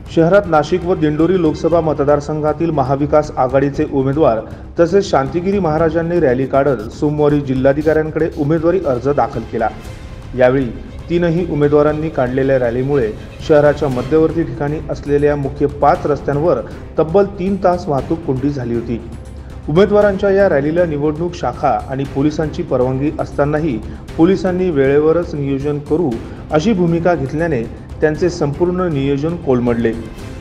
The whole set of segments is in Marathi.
शहरात नाशिक व दिंडोरी लोकसभा मतदारसंघातील महाविकास आघाडीचे उमेदवार तसेच शांतिगिरी महाराजांनी रॅली काढत सोमवारी जिल्हाधिकाऱ्यांकडे उमेदवारी अर्ज दाखल केला। यावेळी तीनही उमेदवारांनी काढलेल्या रॅलीमुळे शहराच्या मध्यवर्ती ठिकाणी असलेल्या मुख्य 5 रस्त्यांवर तब्बल 3 तास वाहतूक कोंडी झाली होती। उमेदवारांच्या या रॅलीला निवडणूक शाखा आणि पोलिसांची परवानगी असतानाही पोलिसांनी वेळेवरच नियोजन करू अशी भूमिका घेतल्याने त्यांचे संपूर्ण नियोजन कोलमडले।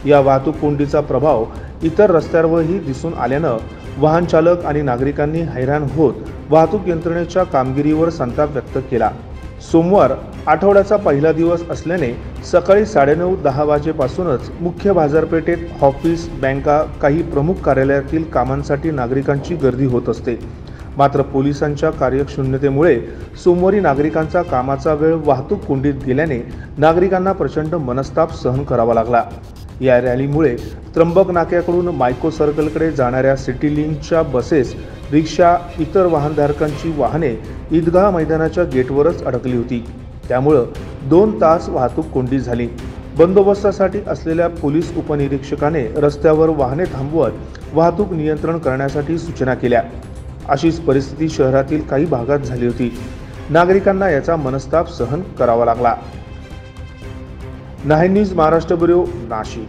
या वाहतूक कोंडीचा प्रभाव इतर रस्त्यांवरही दिसून आल्यानं वाहन चालक आणि नागरिकांनी हैराण होत वाहतूक यंत्रणेच्या कामगिरीवर संताप व्यक्त केला। सोमवार आठवड्याचा पहिला दिवस असल्याने सकाळी 9:30-10 वाजेपासूनच मुख्य बाजारपेठेत ऑफिस, बँका, काही प्रमुख कार्यालयातील कामांसाठी नागरिकांची गर्दी होत असते। मात्र पोलिसांच्या कार्यक्षमतेमुळे सोमवारी नागरिकांचा कामाचा वेळ वाहतूक कोंडीत गेल्याने नागरिकांना प्रचंड मनस्ताप सहन करावा लागला। या रॅलीमुळे त्र्यंबक नाक्याकडून मायको सर्कलकडे जाणाऱ्या सिटी लिंकच्या बसेस, रिक्षा, इतर वाहनधारकांची वाहने ईदगाह मैदानाच्या गेटवरच अडकली होती। त्यामुळे 2 तास वाहतूक कोंडी झाली। बंदोबस्तासाठी असलेल्या पोलीस उपनिरीक्षकाने रस्त्यावर वाहने थांबवत वाहतूक नियंत्रण करण्यासाठी सूचना केल्या। अशीच परिस्थिती शहरातील काही भागात झाली होती। नागरिकांना याचा मनस्ताप सहन करावा लागला। Nashik news Maharashtra bureau, Nashik.